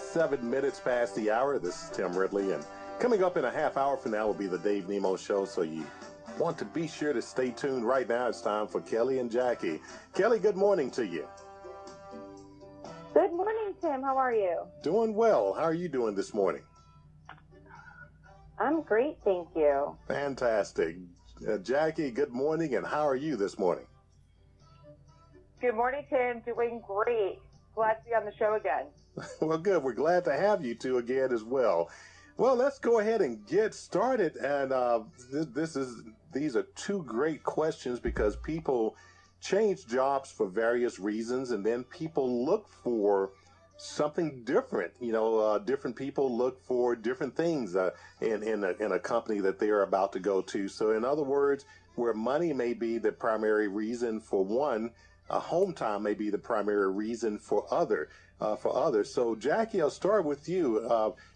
7 minutes past the hour. This is Tim Ridley, and coming up in a half hour from now will be the Dave Nemo Show, so you want to be sure to stay tuned. Right now it's time for Kelly and Jackie. Kelly, good morning to you. Good morning, Tim. How are you? Doing well. How are you doing this morning? I'm great, thank you. Fantastic. Jackie, good morning, and how are you this morning? Good morning, Tim. Doing great. Glad to be on the show again. Well, good. We're glad to have you two again as well. Well, let's go ahead and get started. And these are two great questions because people change jobs for various reasons, and then people look for something different. Different people look for different things in a company that they are about to go to. So, in other words, where money may be the primary reason for one, home time may be the primary reason for others. So, Jackie, I'll start with you.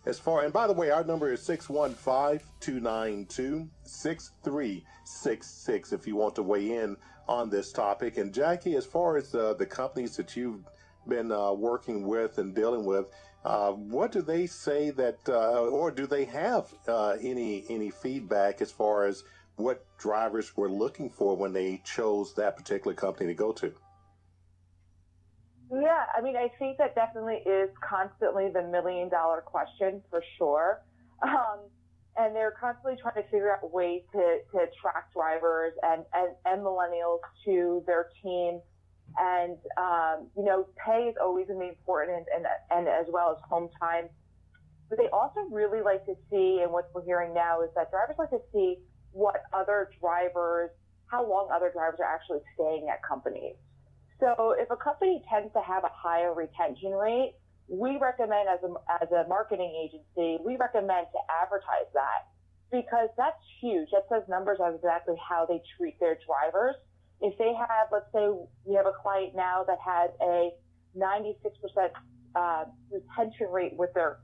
And by the way, our number is 615-292-6366 if you want to weigh in on this topic. And Jackie, as far as the companies that you've been working with and dealing with, what do they say that, or do they have any feedback as far as what drivers were looking for when they chose that particular company to go to? Yeah, I mean, I think that definitely is constantly the $1 million question for sure. And they're constantly trying to figure out ways to attract drivers and millennials to their team. And, pay is always going to be important and as well as home time. But they also really like to see, and what we're hearing now is that drivers like to see how long other drivers are actually staying at companies. So if a company tends to have a higher retention rate, we recommend as a marketing agency, we recommend to advertise that because that's huge. That says numbers on exactly how they treat their drivers. If they have, let's say we have a client now that has a 96% retention rate with their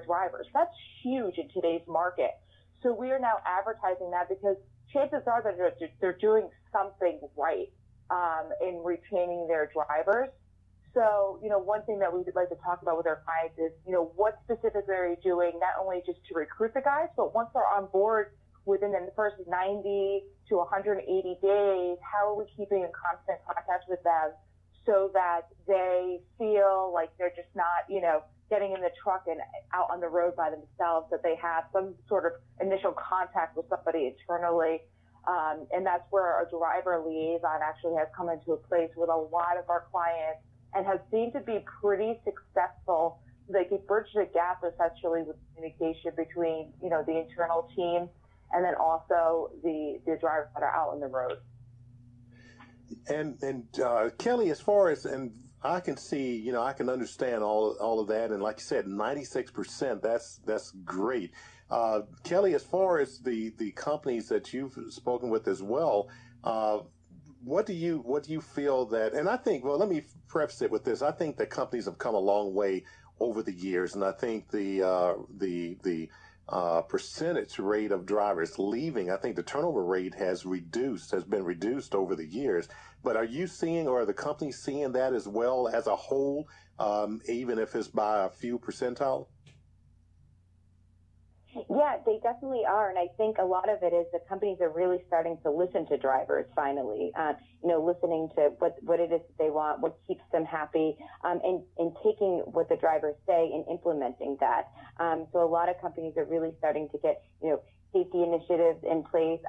drivers. That's huge in today's market. So we are now advertising that because chances are that they're doing something right in retaining their drivers. So, one thing that we would like to talk about with our clients is, what specifically are you doing, not only just to recruit the guys, but once they're on board within the first 90 to 180 days, how are we keeping in constant contact with them so that they feel like they're just not, getting in the truck and out on the road by themselves, that they have some sort of initial contact with somebody internally. And that's where our driver liaison actually has come into a place with a lot of our clients and has seemed to be pretty successful. They can bridge the gap essentially with communication between, the internal team and then also the drivers that are out on the road. And Kelly, as far as, and I can see, I can understand all of that. And like you said, 96%, that's great. Kelly, as far as the companies that you've spoken with as well, what do you feel that, and I think, well, let me preface it with this. I think that companies have come a long way over the years. And I think the percentage rate of drivers leaving, I think the turnover rate has been reduced over the years. But are you seeing, or are the companies seeing that as well as a whole, even if it's by a few percentile? Yeah, they definitely are. And I think a lot of it is the companies are really starting to listen to drivers finally, listening to what it is that they want, what keeps them happy, and taking what the drivers say and implementing that. So a lot of companies are really starting to get, safety initiatives in place,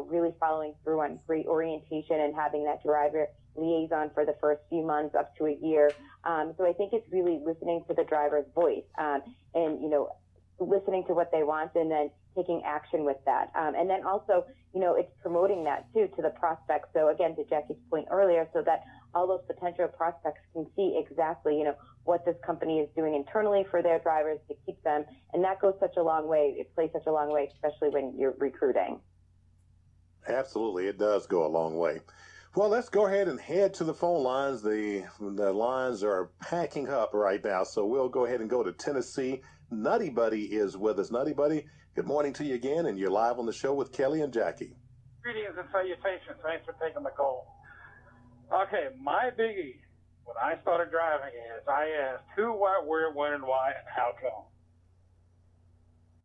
really following through on great orientation and having that driver liaison for the first few months up to a year. So I think it's really listening to the driver's voice, and, listening to what they want and then taking action with that. And then also, it's promoting that too to the prospects. So again, to Jackie's point earlier, so that all those potential prospects can see exactly, what this company is doing internally for their drivers to keep them. And that goes such a long way. It plays such a long way, especially when you're recruiting. Absolutely. It does go a long way. Well, let's go ahead and head to the phone lines. The lines are packing up right now. So we'll go ahead and go to Tennessee. Nutty Butty is with us. Nutty Butty, good morning to you again, and you're live on the show with Kelly and Jackie. Greetings and salutations. Thanks for taking the call. Okay, my biggie when I started driving is I asked who, what, where, when, and why, and how come.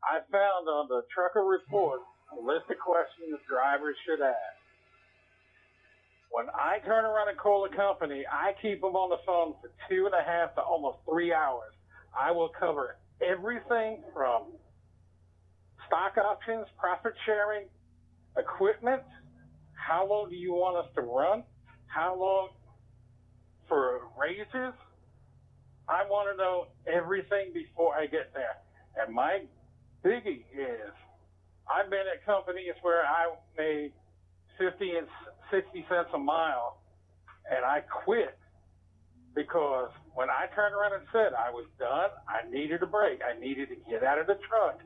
I found on the trucker report a list of questions drivers should ask. When I turn around and call a company, I keep them on the phone for 2.5 to almost 3 hours. I will cover everything from stock options, profit sharing, equipment, how long do you want us to run, how long for raises. I want to know everything before I get there. And my biggie is I've been at companies where I made 50 and 60 cents a mile, and I quit because when I turned around and said I was done, I needed a break. I needed to get out of the truck.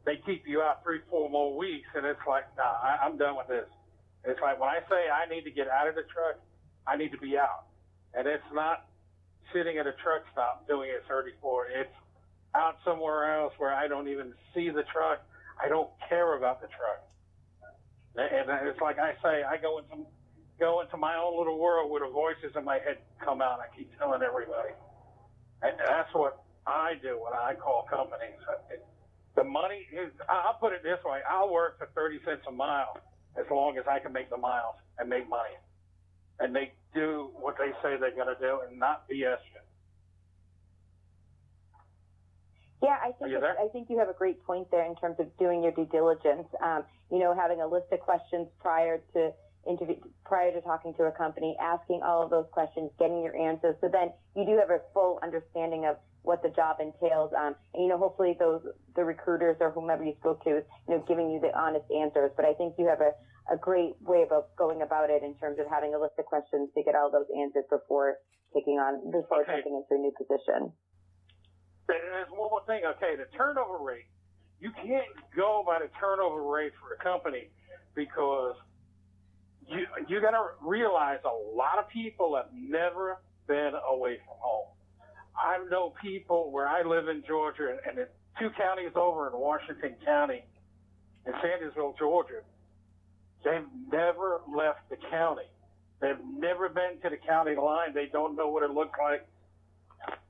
They keep you out 3-4 more weeks, and it's like, nah, I'm done with this. It's like when I say I need to get out of the truck, I need to be out. And it's not sitting at a truck stop doing it 34. It's out somewhere else where I don't even see the truck. I don't care about the truck. And it's like I say, I go into my own little world where the voices in my head come out. I keep telling everybody. And that's what I do when I call companies. The money is, I'll put it this way, I'll work for 30 cents a mile as long as I can make the miles and make money. And they do what they say they're going to do and not BS you. Yeah, I think you have a great point there in terms of doing your due diligence. Having a list of questions prior to talking to a company, asking all of those questions, getting your answers. So then you do have a full understanding of what the job entails. And hopefully the recruiters or whomever you spoke to is, giving you the honest answers. But I think you have a great way of going about it in terms of having a list of questions to get all those answers before jumping into a new position. There's one more thing. Okay, the turnover rate. You can't go by the turnover rate for a company because you got to realize a lot of people have never been away from home. I know people where I live in Georgia and in 2 counties over in Washington County, in Sandersville, Georgia, they've never left the county. They've never been to the county line. They don't know what it looks like.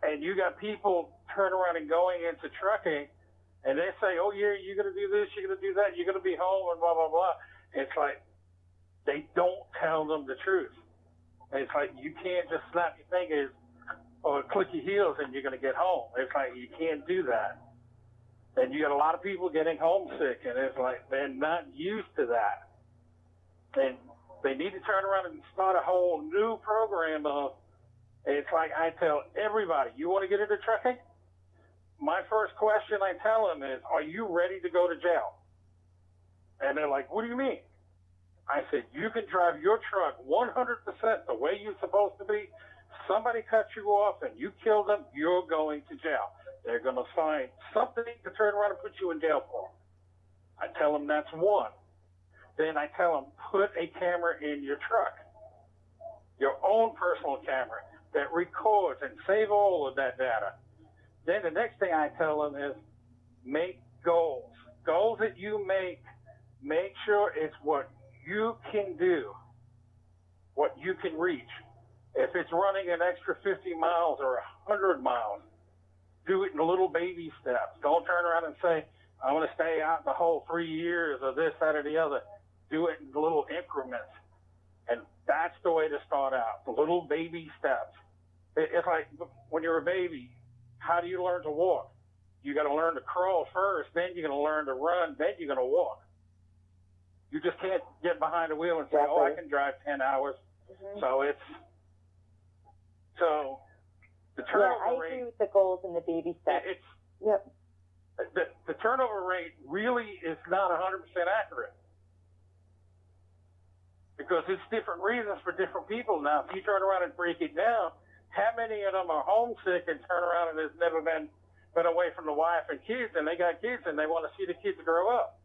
And you got people turn around and going into trucking, and they say, oh, yeah, you're going to do this, you're going to do that, you're going to be home, and blah, blah, blah. It's like they don't tell them the truth. And it's like you can't just snap your fingers or click your heels and you're going to get home. It's like you can't do that. And you got a lot of people getting homesick, and it's like they're not used to that. And they need to turn around and start a whole new program of, it's like I tell everybody, you want to get into trucking? My first question I tell them is, are you ready to go to jail? And they're like, what do you mean? I said, you can drive your truck 100% the way you're supposed to be. Somebody cuts you off and you kill them, you're going to jail. They're going to find something to turn around and put you in jail for. I tell them that's one. Then I tell them, put a camera in your truck, your own personal camera that records and save all of that data. Then the next thing I tell them is make goals. Goals that you make sure it's what you can do, what you can reach. If it's running an extra 50 miles or 100 miles, do it in little baby steps. Don't turn around and say, I want to stay out the whole 3 years or this, that, or the other. Do it in little increments. And that's the way to start out, the little baby steps. It's like when you're a baby, how do you learn to walk? You got to learn to crawl first, then you're going to learn to run, then you're going to walk. You just can't get behind the wheel and say, oh, I can drive 10 hours. Mm-hmm. So the turnover rate. I agree with the goals and the baby steps. The turnover rate really is not 100% accurate because it's different reasons for different people. Now, if you turn around and break it down, how many of them are homesick and turn around and has never been away from the wife and kids, and they got kids and they want to see the kids grow up?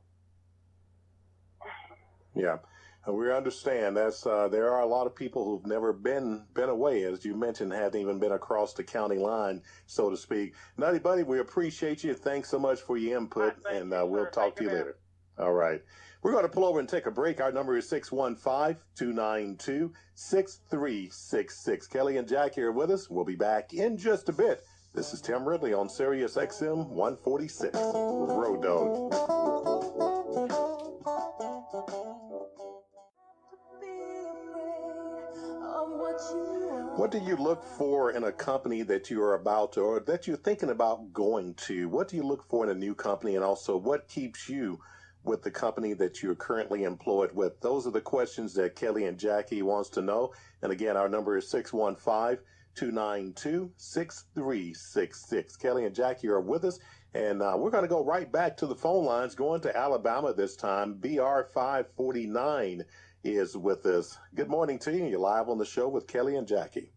Yeah, we understand that's there are a lot of people who've never been away, as you mentioned, haven't even been across the county line, so to speak. Nutty Butty, we appreciate you. Thanks so much for your input, and we'll talk to you later. All right. We're going to pull over and take a break. Our number is 615-292-6366. Kelly and Jackie are with us. We'll be back in just a bit. This is Tim Ridley on Sirius XM 146. Road Dog. What do you look for in a company that you are about to, or that you're thinking about going to? What do you look for in a new company? And also, what keeps you with the company that you're currently employed with? Those are the questions that Kelly and Jackie wants to know. And again, our number is 615-292-6366. Kelly and Jackie are with us. And we're going to go right back to the phone lines, going to Alabama this time. BR 549 is with us. Good morning to you. You're live on the show with Kelly and Jackie.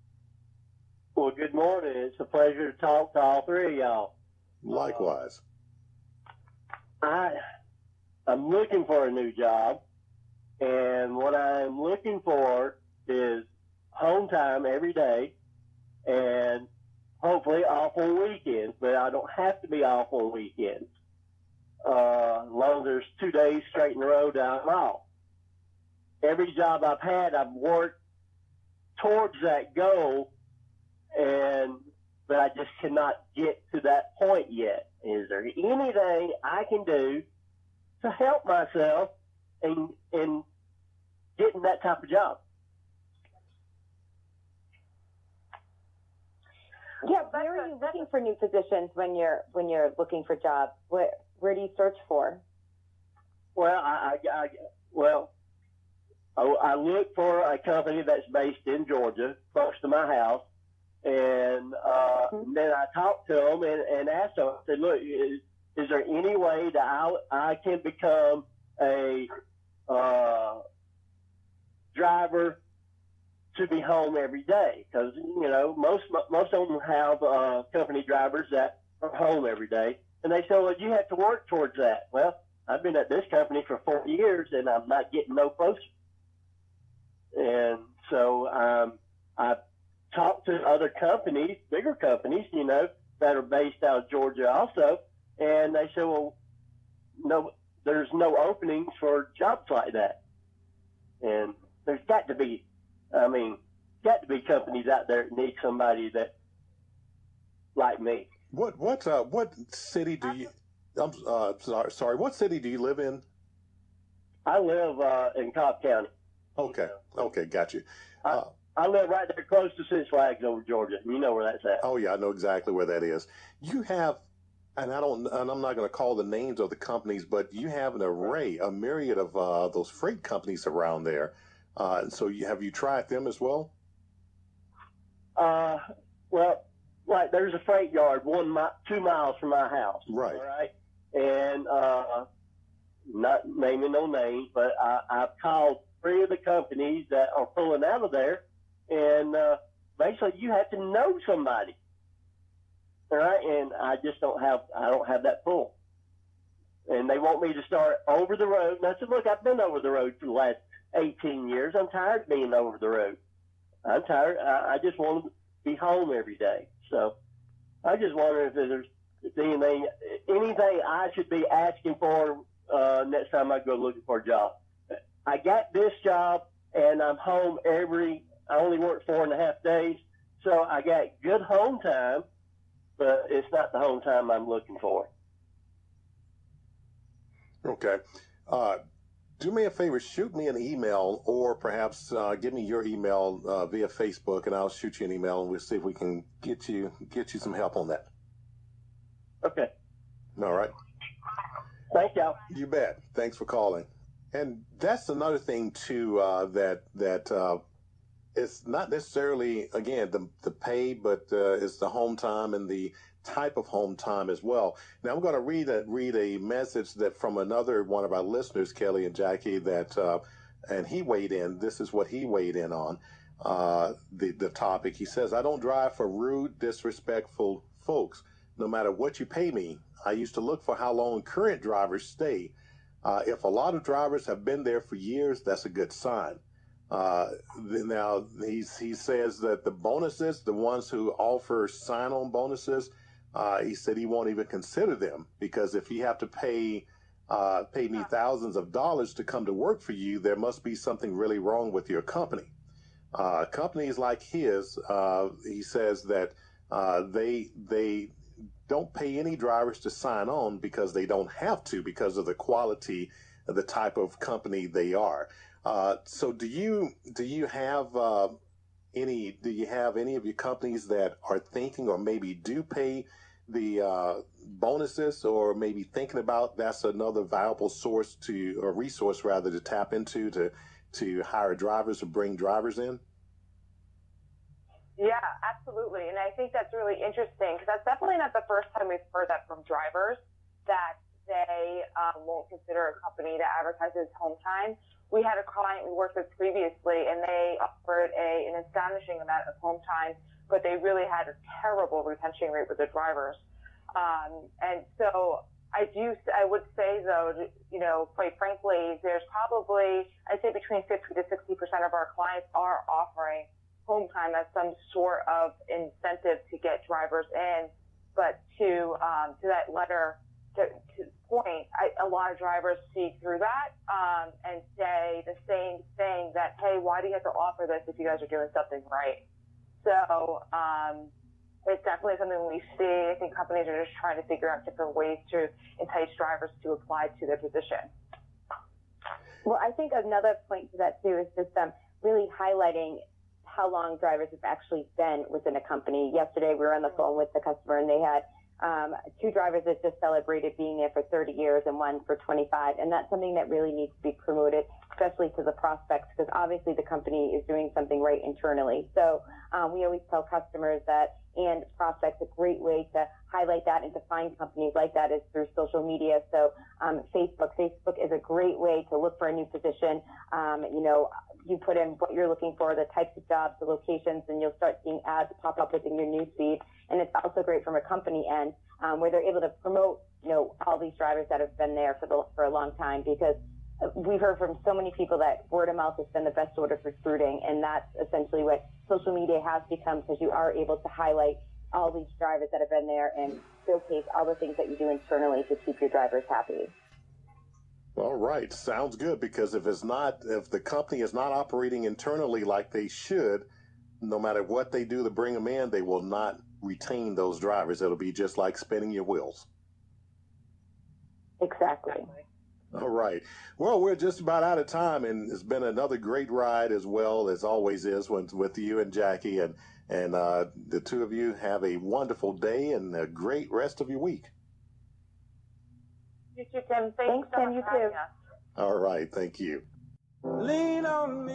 Well, good morning. It's a pleasure to talk to all three of y'all. Likewise. I'm looking for a new job, and what I'm looking for is home time every day, and hopefully off on weekends, but I don't have to be off on weekends. As long as there's 2 days straight in a row that I'm off. Every job I've had, I've worked towards that goal, but I just cannot get to that point yet. Is there anything I can do to help myself in getting that type of job? Yeah, where are you looking for new positions when you're looking for jobs? Where do you search for? Well, I look for a company that's based in Georgia, close to my house, and then I talked to them and asked them. I said, "Look, is there any way that I can become a driver to be home every day? Because most of them have company drivers that are home every day." And they said, "Well, you have to work towards that." Well, I've been at this company for 40 years, and I'm not getting no closer. And so I've talked to other companies, bigger companies, that are based out of Georgia also, and they said, "Well, no, there's no openings for jobs like that." And there's got to be companies out there that need somebody that like me. What city do you? I'm sorry. What city do you live in? I live in Cobb County. Okay, got you. I live right there close to Six Flags over Georgia. You know where that's at. Oh yeah, I know exactly where that is. You have, and I'm not going to call the names of the companies, but you have a myriad of those freight companies around there. So have you tried them as well? Well, like there's a freight yard 2 miles from my house. Right. All right. And not naming no names, but I've called 3 of the companies that are pulling out of there, and basically you have to know somebody. All right. And I don't have that pull. And they want me to start over the road. And I said, "Look, I've been over the road for the last 18 years. I'm tired of being over the road. I'm tired. I just want to be home every day." So I just wonder if there's anything I should be asking for next time I go looking for a job. I got this job, and I'm home I only work 4.5 days, so I got good home time, but it's not the home time I'm looking for. Okay. Do me a favor, shoot me an email, or perhaps give me your email via Facebook, and I'll shoot you an email, and we'll see if we can get you some help on that. Okay. All right. Thank y'all. You bet. Thanks for calling. And that's another thing too that it's not necessarily, again, the pay, but it's the home time and the type of home time as well. Now I'm going to read a message that from another one of our listeners, Kelly and Jackie, that and he weighed in. This is what he weighed in on the topic. He says, "I don't drive for rude, disrespectful folks. No matter what you pay me, I used to look for how long current drivers stay. If a lot of drivers have been there for years, that's a good sign." Now he says that the bonuses, the ones who offer sign-on bonuses, he said he won't even consider them, because if you have to pay paid me thousands of dollars to come to work for you, there must be something really wrong with your company. Companies like his, he says that they don't pay any drivers to sign on because they don't have to, because of the quality of the type of company they are. So do you have any of your companies that are thinking or maybe do pay the bonuses, or maybe thinking about that's another viable source or resource rather to tap into to hire drivers or bring drivers in? Yeah, absolutely. And I think that's really interesting because that's definitely not the first time we've heard that from drivers, that they won't consider a company that advertises home time. We had a client we worked with previously, and they offered an astonishing amount of home time, but they really had a terrible retention rate with the drivers. And so I would say, though, quite frankly, there's probably, I'd say between 50 to 60% of our clients are offering home time as some sort of incentive to get drivers in. But to that letter, to point, a lot of drivers see through that and say the same thing, that, hey, why do you have to offer this if you guys are doing something right? So it's definitely something we see. I think companies are just trying to figure out different ways to entice drivers to apply to their position. Well, I think another point to that, too, is just really highlighting how long drivers have actually been within a company. Yesterday, we were on the phone with the customer, and they had two drivers that just celebrated being there for 30 years and one for 25. And that's something that really needs to be promoted, especially to the prospects, because obviously the company is doing something right internally. So we always tell customers that, and prospects, a great way to highlight that and to find companies like that is through social media. So Facebook is a great way to look for a new position. You put in what you're looking for, the types of jobs, the locations, and you'll start seeing ads pop up within your newsfeed. And it's also great from a company end, where they're able to promote, all these drivers that have been there for a long time, because we've heard from so many people that word of mouth has been the best sort of recruiting, and that's essentially what social media has become, because you are able to highlight all these drivers that have been there and showcase all the things that you do internally to keep your drivers happy. All right. Sounds good, because if the company is not operating internally like they should, no matter what they do to bring them in, they will not retain those drivers. It'll be just like spinning your wheels. Exactly. All right. Well, we're just about out of time, and it's been another great ride, as well as always is with you and Jackie, and the two of you have a wonderful day and a great rest of your week. You too, Tim. Thanks, Tim. You too. All right. Thank you. Lean on me.